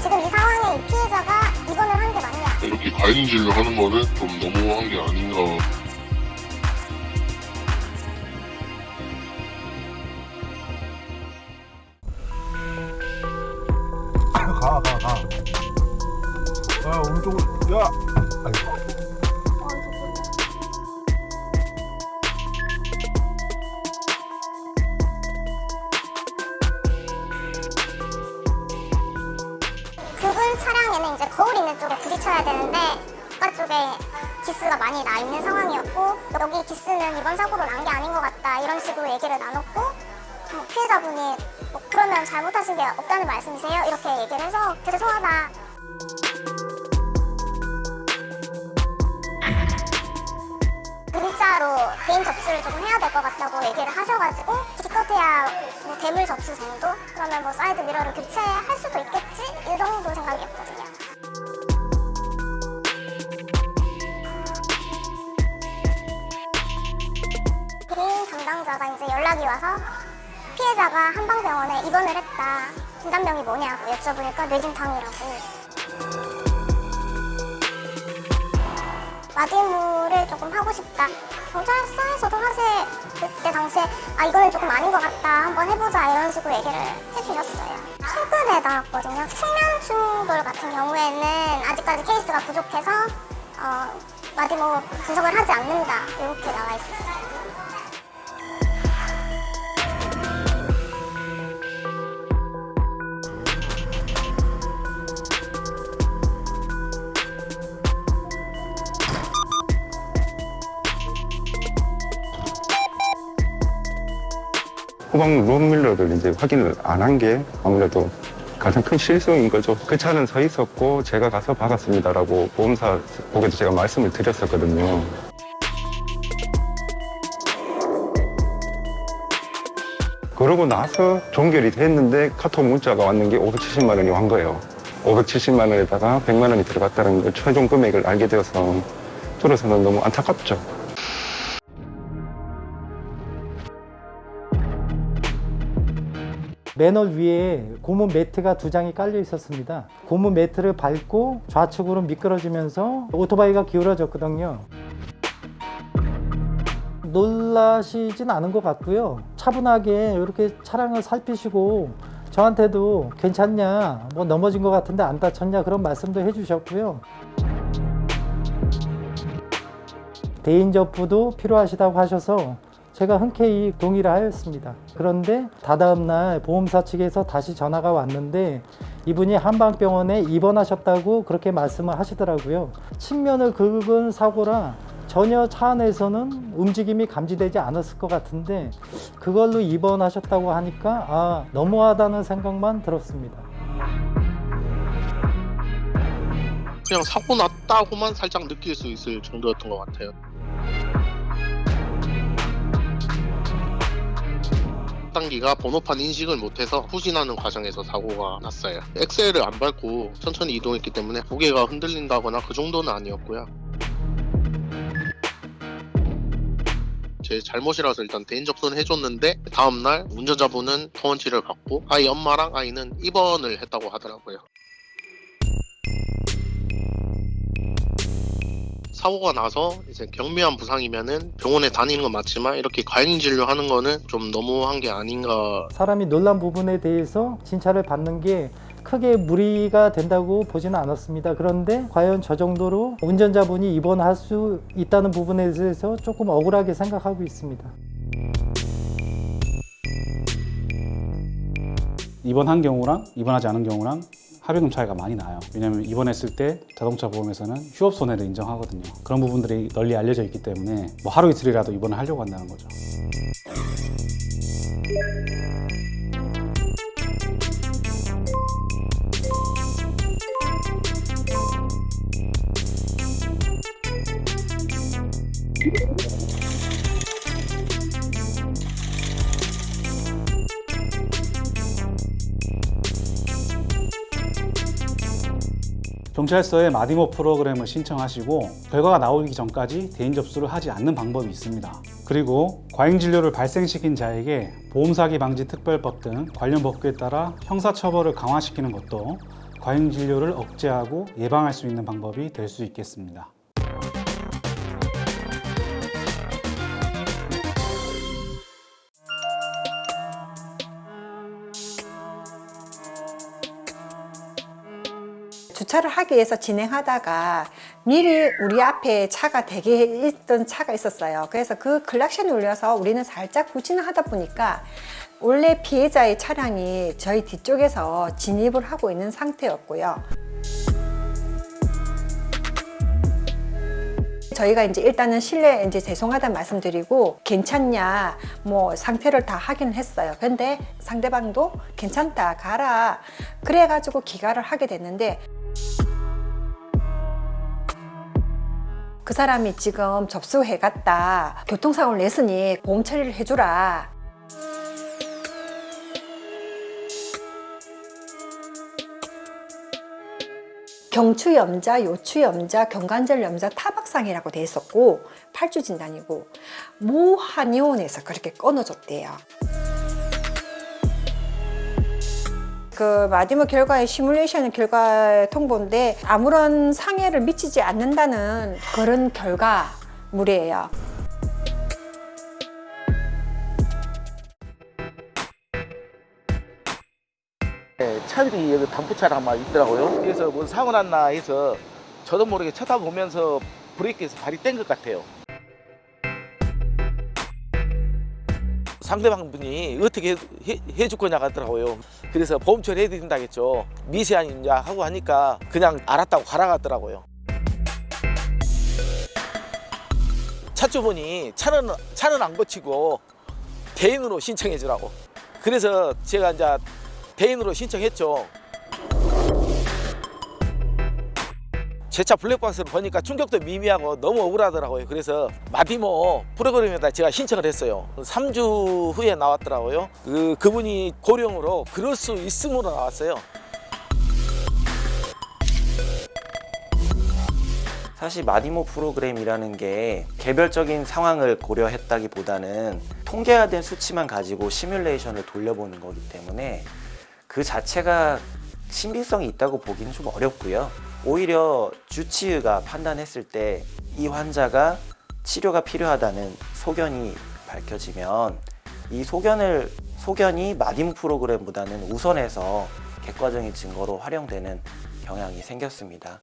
지금 이 상황에 이 피해자가 입원을 한 게 맞냐. 이렇게 과잉 진료하는 거는 좀 너무한 게 아닌가. 가. 오른쪽으로. 야. 아이고. 그분 차량에는 이제 거울 있는 쪽에 부딪혀야 되는데 바깥쪽에 기스가 많이 나 있는 상황이었고, 여기 기스는 이번 사고로 난 게 아닌 것 같다 이런 식으로 얘기를 나눴고, 피해자분이 그러면 잘못하신 게 없다는 말씀이세요? 이렇게 얘기를 해서 죄송하다. 문자로 개인 접수를 조금 해야 될 것 같다고 얘기를 하셔가지고, 기껏해야 뭐 대물 접수 정도? 그러면 뭐 사이드 미러를 교체할 수도 있겠지? 이 정도 생각이었거든요. 개인 담당자가 이제 연락이 와서 피해자가 한방병원에 입원을 했다. 진단병이 뭐냐고 여쭤보니까 뇌진탕이라고. 마디모를 조금 하고 싶다. 경찰서에서도 사실 그때 당시에 이거는 조금 아닌 것 같다, 한번 해보자 이런 식으로 얘기를 해주셨어요. 최근에 나왔거든요. 측면 충돌 같은 경우에는 아직까지 케이스가 부족해서 마디모 분석을 하지 않는다 이렇게 나와 있었어요. 후방 룸밀러를 이제 확인을 안 한 게 아무래도 가장 큰 실수인 거죠. 그 차는 서 있었고 제가 가서 박았습니다라고 보험사 보고도 제가 말씀을 드렸었거든요. 그러고 나서 종결이 됐는데 카톡 문자가 왔는 게 570만 원이 왔 거예요. 570만 원에다가 100만 원이 들어갔다는 걸 최종 금액을 알게 되어서 저로서는 너무 안타깝죠. 맨홀 위에 고무 매트가 2장이 깔려 있었습니다. 고무 매트를 밟고 좌측으로 미끄러지면서 오토바이가 기울어졌거든요. 놀라시진 않은 것 같고요. 차분하게 이렇게 차량을 살피시고 저한테도 괜찮냐, 뭐 넘어진 것 같은데 안 다쳤냐, 그런 말씀도 해주셨고요. 대인 접수도 필요하시다고 하셔서 제가 흔쾌히 동의를 하였습니다. 그런데 다다음 날 보험사 측에서 다시 전화가 왔는데 이분이 한방병원에 입원하셨다고 그렇게 말씀을 하시더라고요. 측면을 긁은 사고라 전혀 차 안에서는 움직임이 감지되지 않았을 것 같은데 그걸로 입원하셨다고 하니까 너무하다는 생각만 들었습니다. 그냥 사고 났다고만 살짝 느낄 수 있을 정도였던 것 같아요. 단기가 번호판 인식을 못해서 후진하는 과정에서 사고가 났어요. 엑셀을 안 밟고 천천히 이동했기 때문에 고개가 흔들린다거나 그 정도는 아니었고요. 제 잘못이라서 일단 대인 접수는 해줬는데 다음날 운전자분은 통원치를 받고 아이 엄마랑 아이는 입원을 했다고 하더라고요. 사고가 나서 이제 경미한 부상이면은 병원에 다니는 건 맞지만 이렇게 과잉 진료하는 거는 좀 너무한 게 아닌가. 사람이 놀란 부분에 대해서 진찰을 받는 게 크게 무리가 된다고 보지는 않았습니다. 그런데 과연 저 정도로 운전자분이 입원할 수 있다는 부분에 대해서 조금 억울하게 생각하고 있습니다. 입원한 경우랑 입원하지 않은 경우랑 합의금 차이가 많이 나요. 왜냐하면 입원했을 때 자동차 보험에서는 휴업 손해를 인정하거든요. 그런 부분들이 널리 알려져 있기 때문에 뭐 하루 이틀이라도 입원을 하려고 한다는 거죠. 경찰서에 마디모 프로그램을 신청하시고 결과가 나오기 전까지 대인 접수를 하지 않는 방법이 있습니다. 그리고 과잉진료를 발생시킨 자에게 보험사기 방지 특별법 등 관련 법규에 따라 형사처벌을 강화시키는 것도 과잉 진료를 억제하고 예방할 수 있는 방법이 될 수 있겠습니다. 주차를 하기 위해서 진행하다가 미리 우리 앞에 차가 대기했던 차가 있었어요. 그래서 그 클락션이 울려서 우리는 살짝 후진을 하다 보니까 원래 피해자의 차량이 저희 뒤쪽에서 진입을 하고 있는 상태였고요. 저희가 이제 일단은 실내 이제 죄송하다는 말씀드리고 괜찮냐 뭐 상태를 다 확인을 했어요. 근데 상대방도 괜찮다 가라 그래가지고 기가를 하게 됐는데 그 사람이 지금 접수해갔다 교통사고를 냈으니 보험 처리를 해주라. 경추염자, 요추염자, 경관절염자, 타박상이라고 돼 있었고 8주 진단이고 모한의원에서 그렇게 끊어줬대요. 그 마디모 결과의 시뮬레이션 결과의 통보인데 아무런 상해를 미치지 않는다는 그런 결과물이에요. 차 뒤에 여기 단프차가 아마 있더라고요. 그래서 뭐 사고 났나 해서 저도 모르게 쳐다보면서 브레이크에서 발이 뗀 것 같아요. 상대방 분이 어떻게 해줄 거냐 하더라고요. 그래서 보험 처리해야 된다겠죠. 미세한이냐 하고 하니까 그냥 알았다고 가라갔더라고요. 차주분이 차는 안 고치고 대인으로 신청해 주라고. 그래서 제가 이제 대인으로 신청했죠. 제 차 블랙박스를 보니까 충격도 미미하고 너무 억울하더라고요. 그래서 마디모 프로그램에다 제가 신청을 했어요. 3주 후에 나왔더라고요. 그분이 고령으로 그럴 수 있음으로 나왔어요. 사실 마디모 프로그램이라는 게 개별적인 상황을 고려했다기보다는 통계화된 수치만 가지고 시뮬레이션을 돌려보는 거기 때문에 그 자체가 신빙성이 있다고 보기는 좀 어렵고요. 오히려 주치의가 판단했을 때 이 환자가 치료가 필요하다는 소견이 밝혀지면 이 소견이 마디모 프로그램보다는 우선해서 객관적인 증거로 활용되는 경향이 생겼습니다.